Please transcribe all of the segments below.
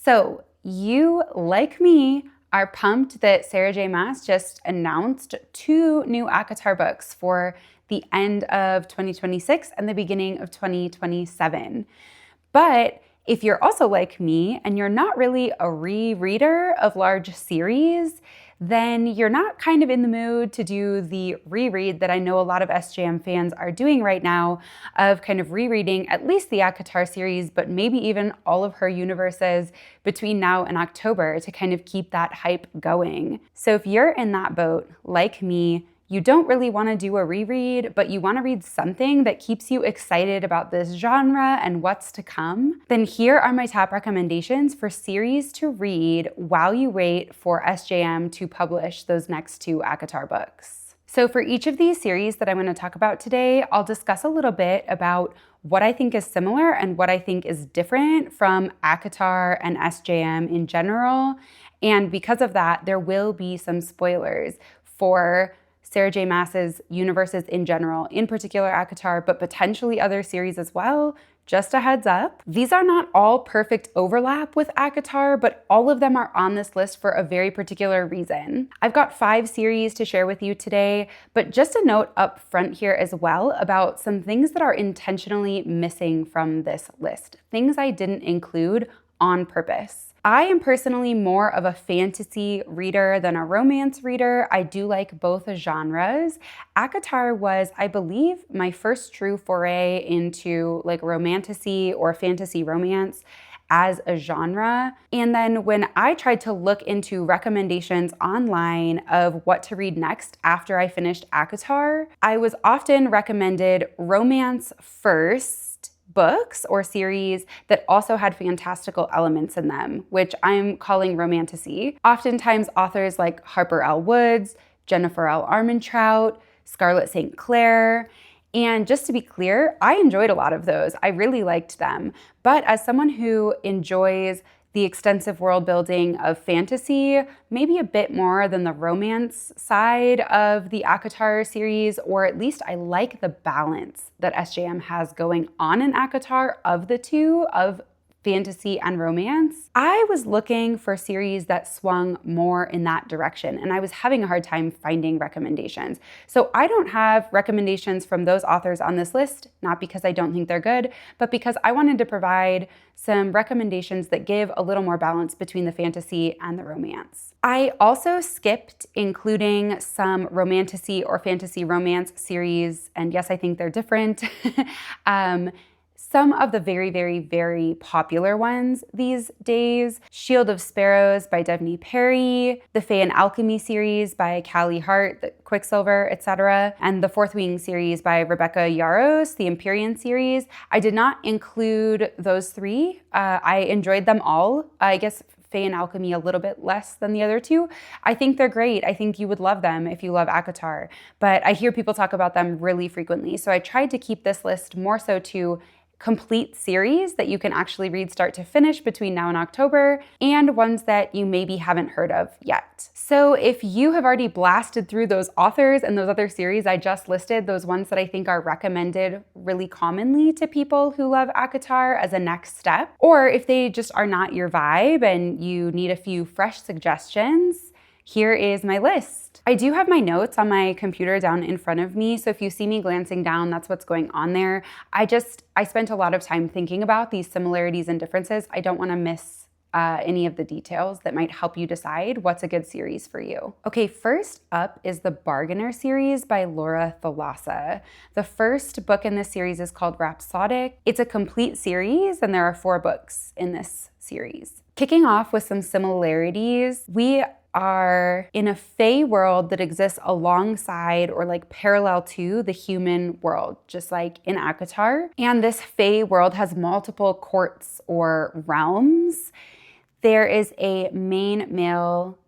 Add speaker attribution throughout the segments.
Speaker 1: So you, like me, are pumped that Sarah J. Maas just announced 2 new ACOTAR books for the end of 2026 and the beginning of 2027. But if you're also like me and you're not really a rereader of large series, then you're not kind of in the mood to do the reread that I know a lot of SJM fans are doing right now, of kind of rereading at least the ACOTAR series, but maybe even all of her universes between now and October to kind of keep that hype going. So if you're in that boat, like me, you don't really want to do a reread, but you want to read something that keeps you excited about this genre and what's to come, then here are my top recommendations for series to read while you wait for SJM to publish those next 2 ACOTAR books. So for each of these series that I'm going to talk about today, I'll discuss a little bit about what I think is similar and what I think is different from ACOTAR and SJM in general. And because of that, there will be some spoilers for Sarah J. Maas's universes in general, in particular ACOTAR, but potentially other series as well. Just a heads up. These are not all perfect overlap with ACOTAR, but all of them are on this list for a very particular reason. I've got 5 series to share with you today, but just a note up front here as well about some things that are intentionally missing from this list, things I didn't include on purpose. I am personally more of a fantasy reader than a romance reader. I do like both genres. ACOTAR was, I believe, my first true foray into like romantasy or fantasy romance as a genre. And then when I tried to look into recommendations online of what to read next after I finished ACOTAR, I was often recommended romance first books or series that also had fantastical elements in them, which I'm calling romantasy. Oftentimes authors like Harper L. Woods, Jennifer L. Armentrout, Scarlett St. Clair. And just to be clear, I enjoyed a lot of those. I really liked them. But as someone who enjoys the extensive world building of fantasy, maybe a bit more than the romance side of the ACOTAR series, or at least I like the balance that SJM has going on in ACOTAR of the two, of fantasy and romance. I was looking for series that swung more in that direction, and I was having a hard time finding recommendations. So I don't have recommendations from those authors on this list, not because I don't think they're good, but because I wanted to provide some recommendations that give a little more balance between the fantasy and the romance. I also skipped including some romantasy or fantasy romance series, and yes, I think they're different. Some of the very, very, very popular ones these days: Shield of Sparrows by Devney Perry, the Fae and Alchemy series by Callie Hart, the Quicksilver, etc., and the Fourth Wing series by Rebecca Yarros, the Empyrean series. I did not include those 3. I enjoyed them all. I guess Fae and Alchemy a little bit less than the other 2. I think they're great. I think you would love them if you love ACOTAR, but I hear people talk about them really frequently. So I tried to keep this list more so to complete series that you can actually read start to finish between now and October, and ones that you maybe haven't heard of yet. So if you have already blasted through those authors and those other series I just listed, those ones that I think are recommended really commonly to people who love ACOTAR as a next step, or if they just are not your vibe and you need a few fresh suggestions, here is my list. I do have my notes on my computer down in front of me, so if you see me glancing down, that's what's going on there. I spent a lot of time thinking about these similarities and differences. I don't want to miss any of the details that might help you decide what's a good series for you. Okay, first up is the Bargainer series by Laura Thalassa. The first book in this series is called Rhapsodic. It's a complete series, and there are 4 books in this series. Kicking off with some similarities, we are in a fae world that exists alongside or like parallel to the human world, just like in ACOTAR. And this fae world has multiple courts or realms. There is a main male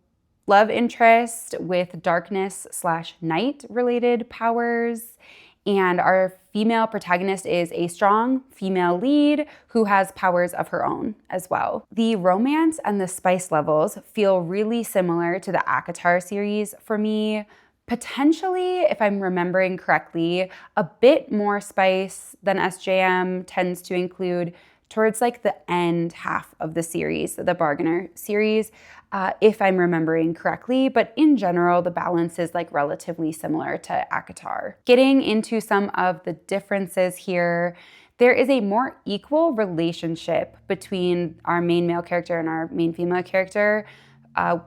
Speaker 1: love interest with darkness/night related powers. And our female protagonist is a strong female lead who has powers of her own as well. The romance and the spice levels feel really similar to the ACOTAR series for me. Potentially, if I'm remembering correctly, a bit more spice than SJM tends to include towards like the end half of the series, the Bargainer series, if I'm remembering correctly. But in general, the balance is like relatively similar to ACOTAR. Getting into some of the differences here, there is a more equal relationship between our main male character and our main female character,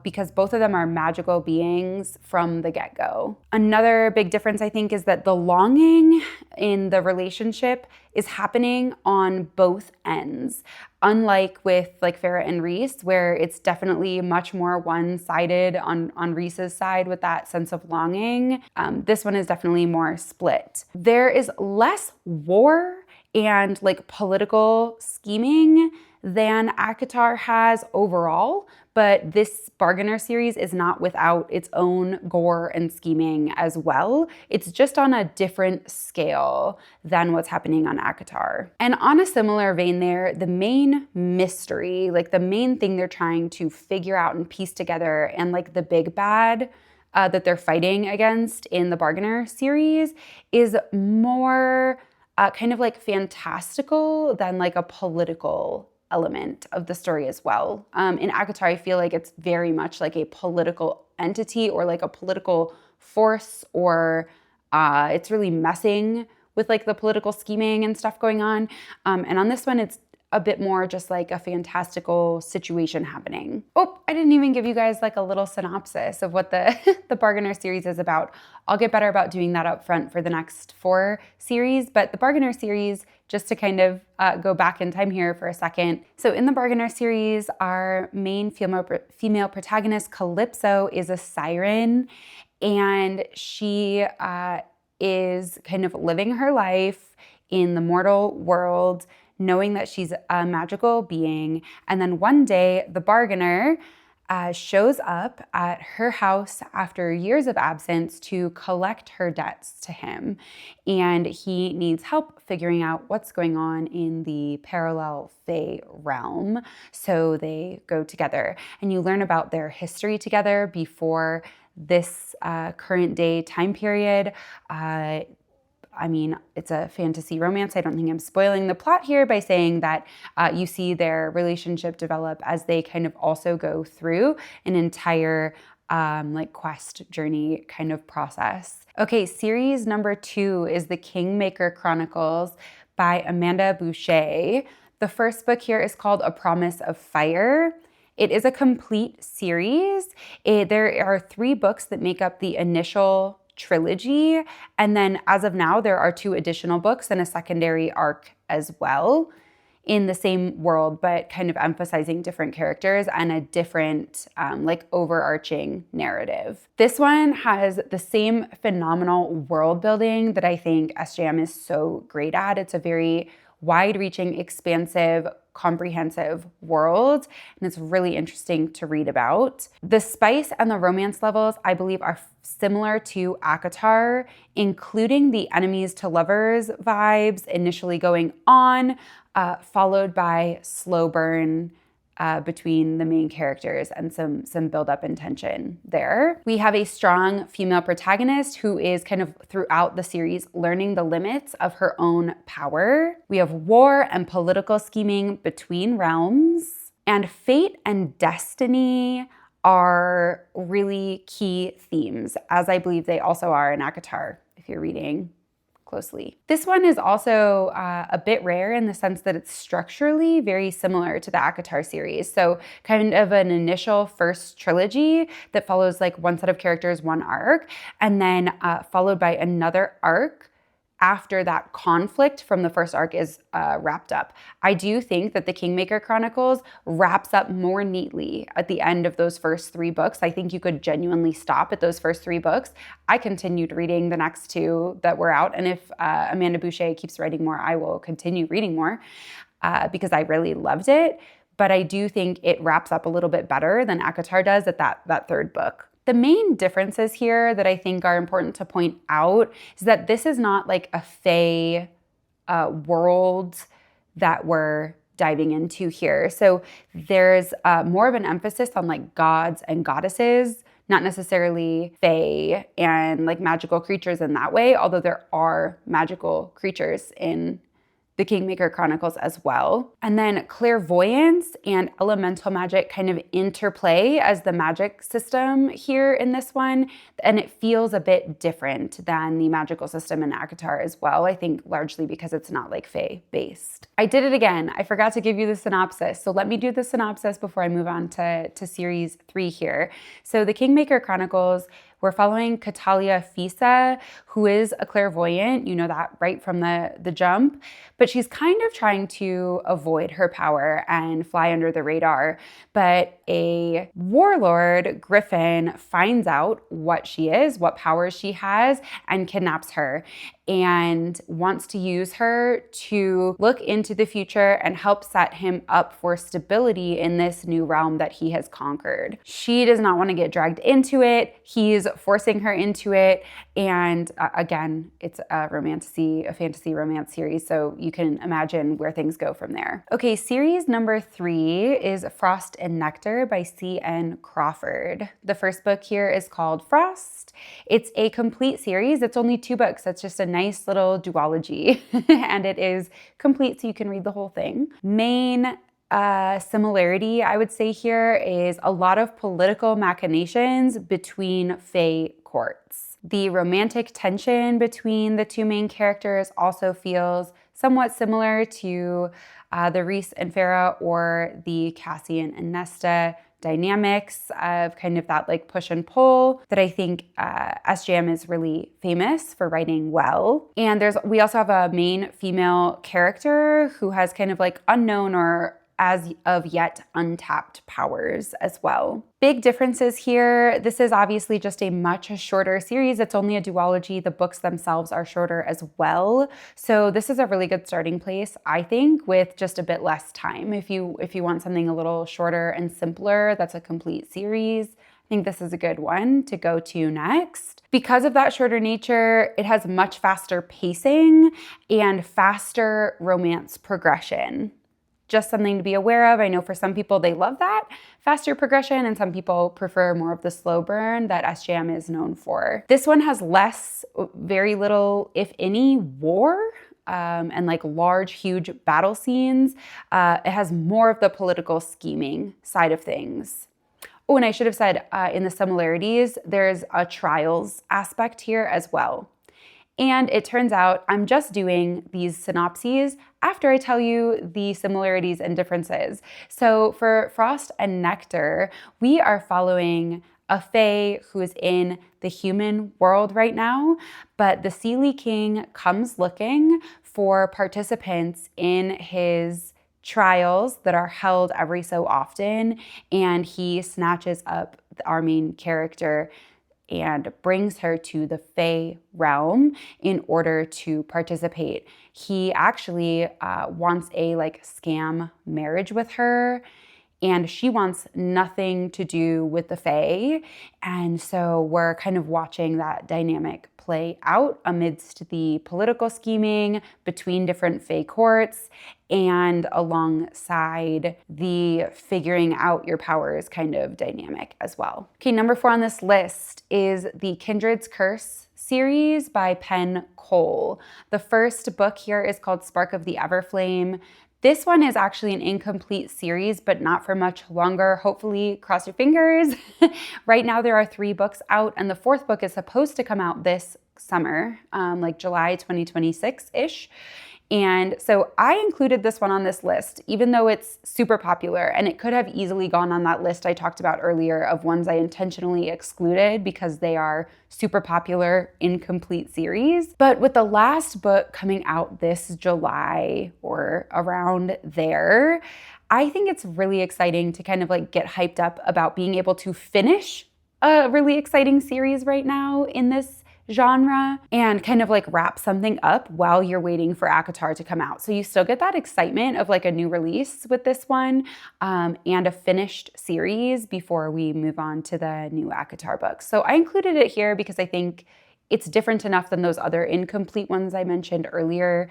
Speaker 1: because both of them are magical beings from the get-go. Another big difference, I think, is that the longing in the relationship is happening on both ends. Unlike with like Farrah and Reese, where it's definitely much more one-sided on Reese's side with that sense of longing, this one is definitely more split. There is less war and like political scheming than ACOTAR has overall, but this Bargainer series is not without its own gore and scheming as well. It's just on a different scale than what's happening on ACOTAR. And on a similar vein there, the main mystery, like the main thing they're trying to figure out and piece together, and like the big bad that they're fighting against in the Bargainer series, is more kind of like fantastical than like a political element of the story as well. In ACOTAR, I feel like it's very much like a political entity or like a political force, or it's really messing with like the political scheming and stuff going on. And on this one, it's a bit more just like a fantastical situation happening. Oh, I didn't even give you guys like a little synopsis of what the, the Bargainer series is about. I'll get better about doing that up front for the next 4 series, but the Bargainer series, just to kind of go back in time here for a second. So in the Bargainer series, our main female protagonist, Calypso, is a siren, and she is kind of living her life in the mortal world, knowing that she's a magical being. And then one day, the Bargainer shows up at her house after years of absence to collect her debts to him. And he needs help figuring out what's going on in the parallel Fae realm. So they go together, and you learn about their history together before this current day time period. I mean, it's a fantasy romance. I don't think I'm spoiling the plot here by saying that you see their relationship develop as they kind of also go through an entire like quest journey kind of process. Okay, series number 2 is The Kingmaker Chronicles by Amanda Boucher. The first book here is called A Promise of Fire. It is a complete series. There are 3 books that make up the initial trilogy, and then as of now there are 2 additional books and a secondary arc as well in the same world, but kind of emphasizing different characters and a different like overarching narrative. This one has the same phenomenal world building that I think SJM is so great at. It's a very wide-reaching, expansive, comprehensive world, and it's really interesting to read about. The spice and the romance levels, I believe, are similar to ACOTAR, including the enemies to lovers vibes initially going on, followed by slow burn between the main characters and some build-up and tension there. We have a strong female protagonist who is kind of throughout the series learning the limits of her own power. We have war and political scheming between realms, and fate and destiny are really key themes, as I believe they also are in ACOTAR, if you're reading closely. This one is also a bit rare in the sense that it's structurally very similar to the ACOTAR series. So kind of an initial first trilogy that follows like one set of characters, one arc, and then followed by another arc after that conflict from the first arc is wrapped up. I do think that The Kingmaker Chronicles wraps up more neatly at the end of those first 3 books. I think you could genuinely stop at those first 3 books. I continued reading the next 2 that were out, and if Amanda Boucher keeps writing more, I will continue reading more because I really loved it. But I do think it wraps up a little bit better than ACOTAR does at that 3rd book. The main differences here that I think are important to point out is that this is not like a Fae world that we're diving into here. So there's more of an emphasis on like gods and goddesses, not necessarily Fae and like magical creatures in that way, although there are magical creatures in the Kingmaker Chronicles as well. And then clairvoyance and elemental magic kind of interplay as the magic system here in this one. And it feels a bit different than the magical system in ACOTAR as well, I think largely because it's not like Fae based. I did it again. I forgot to give you the synopsis. So let me do the synopsis before I move on to series 3 here. So the Kingmaker Chronicles, we're following Catalia Fisa, who is a clairvoyant, you know that right from the jump, but she's kind of trying to avoid her power and fly under the radar. But a warlord, Griffin, finds out what she is, what powers she has, and kidnaps her and wants to use her to look into the future and help set him up for stability in this new realm that he has conquered. She does not want to get dragged into it. He's forcing her into it. And again, it's a fantasy romance series, so you can imagine where things go from there. Okay, series number 3 is Frost and Nectar by C.N. Crawford. The first book here is called Frost. It's a complete series. It's only 2 books. It's just a nice little duology, and it is complete, so you can read the whole thing. Main similarity, I would say here, is a lot of political machinations between Fae courts. The romantic tension between the 2 main characters also feels somewhat similar to the Rhys and Farah or the Cassian and Nesta dynamics of kind of that like push and pull that I think SJM is really famous for writing well. And we also have a main female character who has kind of like unknown or as of yet untapped powers as well. Big differences here. This is obviously just a much shorter series. It's only a duology. The books themselves are shorter as well. So this is a really good starting place, I think, with just a bit less time. If you want something a little shorter and simpler, that's a complete series. I think this is a good one to go to next. Because of that shorter nature, it has much faster pacing and faster romance progression. Just something to be aware of. I know for some people they love that faster progression, and some people prefer more of the slow burn that SJM is known for. This one has very little, if any, war and like large, huge battle scenes. It has more of the political scheming side of things. Oh, and I should have said in the similarities, there's a trials aspect here as well. And it turns out I'm just doing these synopses after I tell you the similarities and differences. So for Frost and Nectar, we are following a Fae who is in the human world right now, but the Seelie King comes looking for participants in his trials that are held every so often, and he snatches up our main character and brings her to the Fae realm in order to participate. He actually wants a scam marriage with her, and she wants nothing to do with the Fae. And so we're kind of watching that dynamic play out amidst the political scheming between different Fae courts and alongside the figuring out your powers kind of dynamic as well. Okay, number 4 on this list is the Kindred's Curse series by Penn Cole. The first book here is called Spark of the Everflame. This one is actually an incomplete series, but not for much longer. Hopefully, cross your fingers. Right now, there are 3 books out, and the 4th book is supposed to come out this summer, like July 2026-ish. And so I included this one on this list, even though it's super popular, and it could have easily gone on that list I talked about earlier of ones I intentionally excluded because they are super popular, incomplete series. But with the last book coming out this July or around there, I think it's really exciting to kind of get hyped up about being able to finish a really exciting series right now in this genre and kind of wrap something up while you're waiting for ACOTAR to come out. So you still get that excitement of a new release with this one and a finished series before we move on to the new ACOTAR books. So I included it here because I think it's different enough than those other incomplete ones I mentioned earlier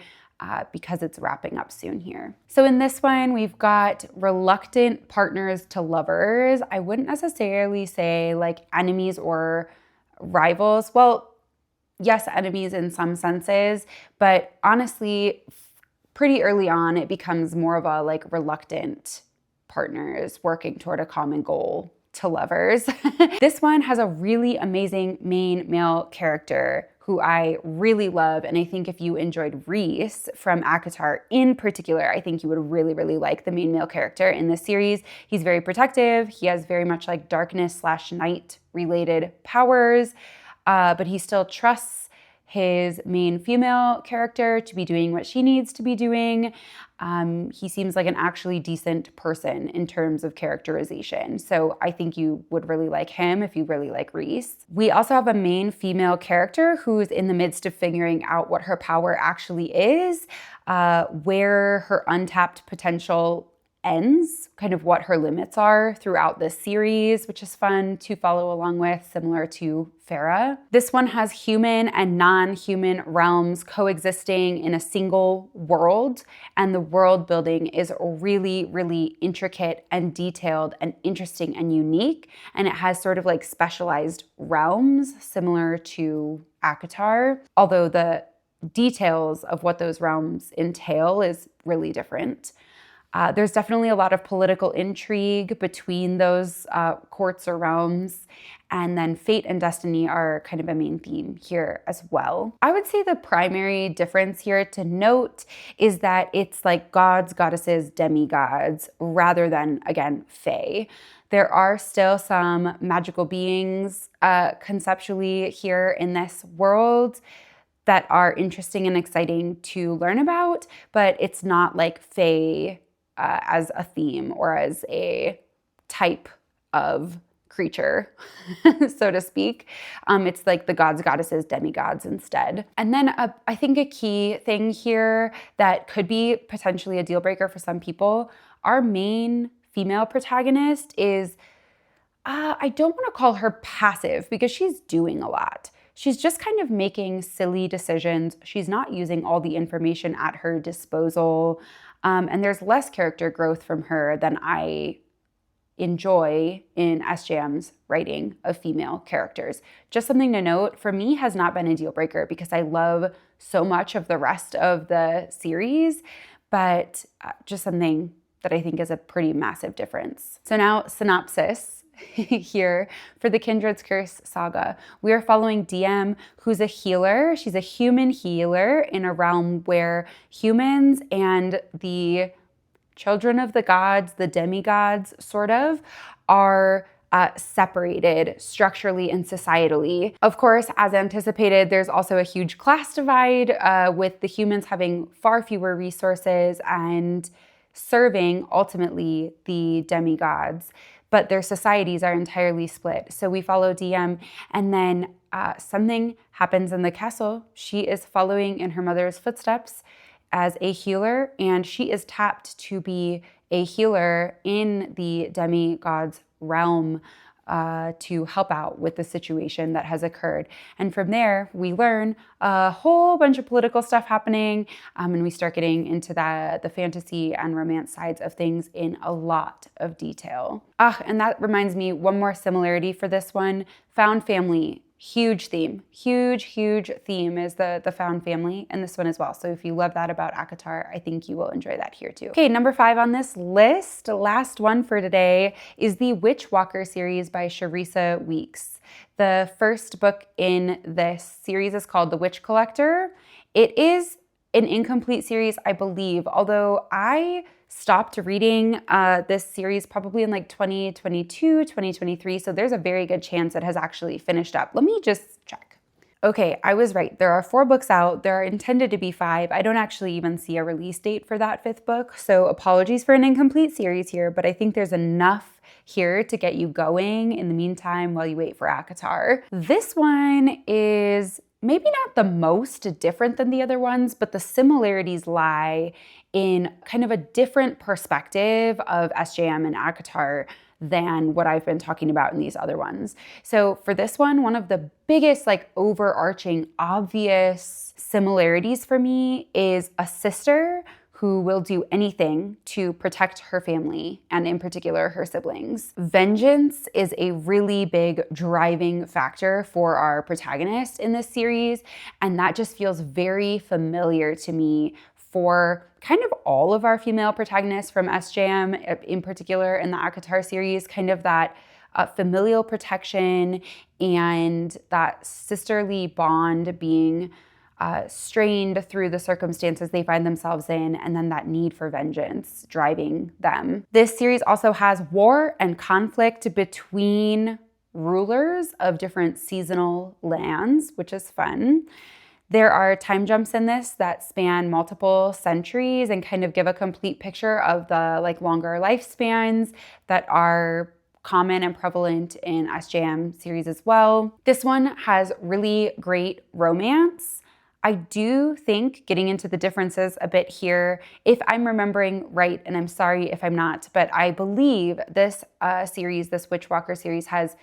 Speaker 1: because it's wrapping up soon here. So in this one, we've got reluctant partners to lovers. I wouldn't necessarily say enemies or rivals. Well, yes, enemies in some senses, but honestly, pretty early on, it becomes more of a like reluctant partners working toward a common goal to lovers. This one has a really amazing main male character who I really love. And I think if you enjoyed Reese from ACOTAR in particular, I think you would really, really like the main male character in this series. He's very protective. He has very much like darkness/night related powers, but he still trusts his main female character to be doing what she needs to be doing. He seems like an actually decent person in terms of characterization. So I think you would really like him if you really like Reese. We also have a main female character who's in the midst of figuring out what her power actually is, where her untapped potential ends, kind of what her limits are throughout this series, which is fun to follow along with, similar to Farah. This one has human and non-human realms coexisting in a single world, and the world building is really, really intricate and detailed and interesting and unique, and it has sort of like specialized realms similar to ACOTAR, although the details of what those realms entail is really different. There's definitely a lot of political intrigue between those courts or realms, and then fate and destiny are kind of a main theme here as well. I would say the primary difference here to note is that it's like gods, goddesses, demigods, rather than, again, fae. There are still some magical beings conceptually here in this world that are interesting and exciting to learn about, but it's not like fae as a theme or as a type of creature, so to speak. It's like the gods, goddesses, demigods instead. And then I think a key thing here that could be potentially a deal breaker for some people, our main female protagonist is, I don't want to call her passive because she's doing a lot. She's just kind of making silly decisions. She's not using all the information at her disposal. And there's less character growth from her than I enjoy in SJM's writing of female characters. Just something to note, for me, has not been a deal breaker because I love so much of the rest of the series, but just something that I think is a pretty massive difference. So now, synopsis. Here for the Kindred's Curse saga. We are following DM, who's a healer. She's a human healer in a realm where humans and the children of the gods, the demigods, sort of, are separated structurally and societally. Of course, as anticipated, there's also a huge class divide with the humans having far fewer resources and serving ultimately the demigods, but their societies are entirely split. So we follow DM, and then something happens in the castle. She is following in her mother's footsteps as a healer, and she is tapped to be a healer in the demigod's realm to help out with the situation that has occurred. And from there, we learn a whole bunch of political stuff happening, and we start getting into the fantasy and romance sides of things in a lot of detail. And that reminds me, one more similarity for this one, found family. Huge theme, huge theme is the found family in this one as well. So if you love that about ACOTAR, I think you will enjoy that here too. Okay, number 5 on this list, last one for today, is the Witch Walker series by Sharissa Weeks. The first book in this series is called The Witch Collector. It is an incomplete series, I believe, although I stopped reading this series probably in like 2022, 2023. So there's a very good chance it has actually finished up. Let me just check. Okay, I was right. There are 4 books out. There are intended to be 5. I don't actually even see a release date for that 5th book. So apologies for an incomplete series here, but I think there's enough here to get you going in the meantime while you wait for ACOTAR. This one is maybe not the most different than the other ones, but the similarities lie in kind of a different perspective of SJM and ACOTAR than what I've been talking about in these other ones. So for this one of the biggest like overarching obvious similarities for me is a sister who will do anything to protect her family, and in particular, her siblings. Vengeance is a really big driving factor for our protagonist in this series, and that just feels very familiar to me for kind of all of our female protagonists from SJM, in particular in the ACOTAR series, kind of that familial protection and that sisterly bond being strained through the circumstances they find themselves in, and then that need for vengeance driving them. This series also has war and conflict between rulers of different seasonal lands, which is fun. There are time jumps in this that span multiple centuries and kind of give a complete picture of the longer lifespans that are common and prevalent in SJM series as well. This one has really great romance. I do think, getting into the differences a bit here, if I'm remembering right, and I'm sorry if I'm not, but I believe this series, this Witchwalker series, has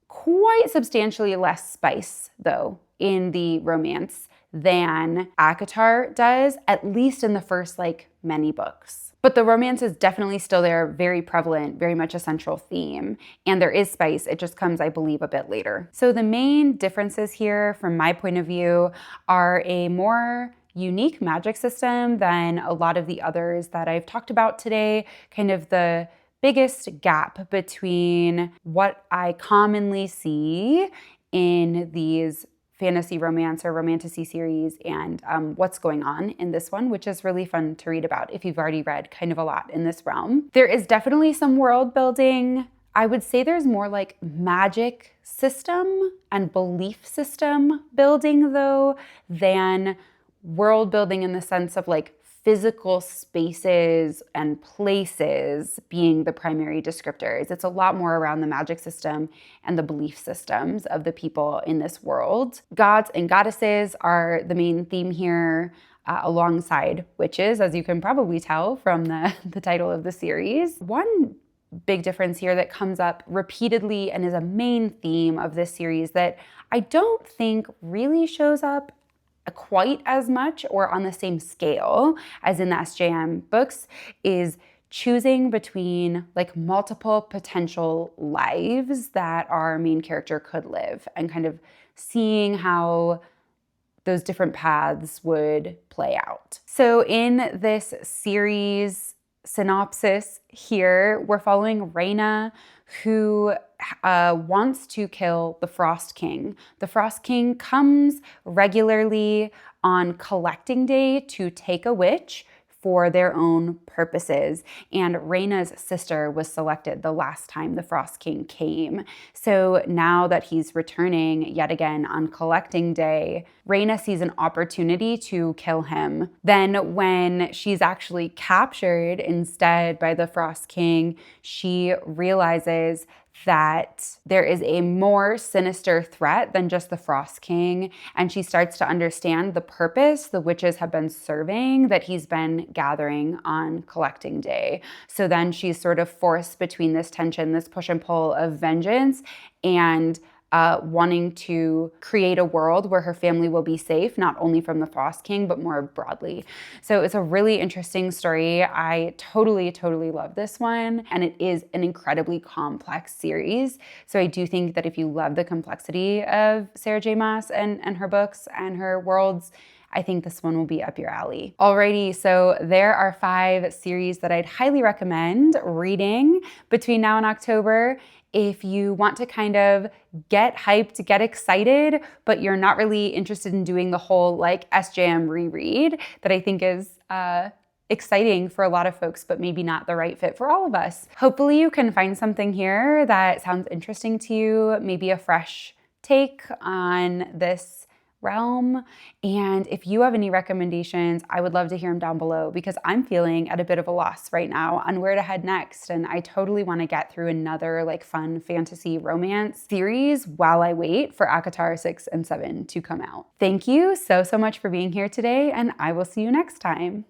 Speaker 1: quite substantially less spice, though, in the romance than ACOTAR does, at least in the first many books. But the romance is definitely still there, very prevalent, very much a central theme. And there is spice, it just comes, I believe, a bit later. So the main differences here, from my point of view, are a more unique magic system than a lot of the others that I've talked about today. Kind of the biggest gap between what I commonly see in these fantasy romance or romantasy series and what's going on in this one, which is really fun to read about if you've already read kind of a lot in this realm. There is definitely some world building. I would say there's more magic system and belief system building, though, than world building in the sense of physical spaces and places being the primary descriptors. It's a lot more around the magic system and the belief systems of the people in this world. Gods and goddesses are the main theme here, alongside witches, as you can probably tell from the title of the series. One big difference here that comes up repeatedly and is a main theme of this series that I don't think really shows up quite as much or on the same scale as in the SJM books is choosing between multiple potential lives that our main character could live, and kind of seeing how those different paths would play out. So in this series synopsis here, we're following Reyna, who wants to kill the Frost King. The Frost King comes regularly on collecting day to take a witch for their own purposes. And Reyna's sister was selected the last time the Frost King came. So now that he's returning yet again on collecting day, Reyna sees an opportunity to kill him. Then when she's actually captured instead by the Frost King, she realizes that there is a more sinister threat than just the Frost King, and she starts to understand the purpose the witches have been serving that he's been gathering on collecting day. So then she's sort of forced between this tension, this push and pull of vengeance and wanting to create a world where her family will be safe, not only from the Frost King, but more broadly. So it's a really interesting story. I totally love this one. And it is an incredibly complex series. So I do think that if you love the complexity of Sarah J. Maas and her books and her worlds, I think this one will be up your alley. Alrighty, so there are 5 series that I'd highly recommend reading between now and October. If you want to kind of get hyped, get excited, but you're not really interested in doing the whole SJM reread that I think is exciting for a lot of folks, but maybe not the right fit for all of us. Hopefully you can find something here that sounds interesting to you, maybe a fresh take on this realm. And if you have any recommendations, I would love to hear them down below, because I'm feeling at a bit of a loss right now on where to head next. And I totally want to get through another fun fantasy romance series while I wait for ACOTAR 6 and 7 to come out. Thank you so much for being here today, and I will see you next time.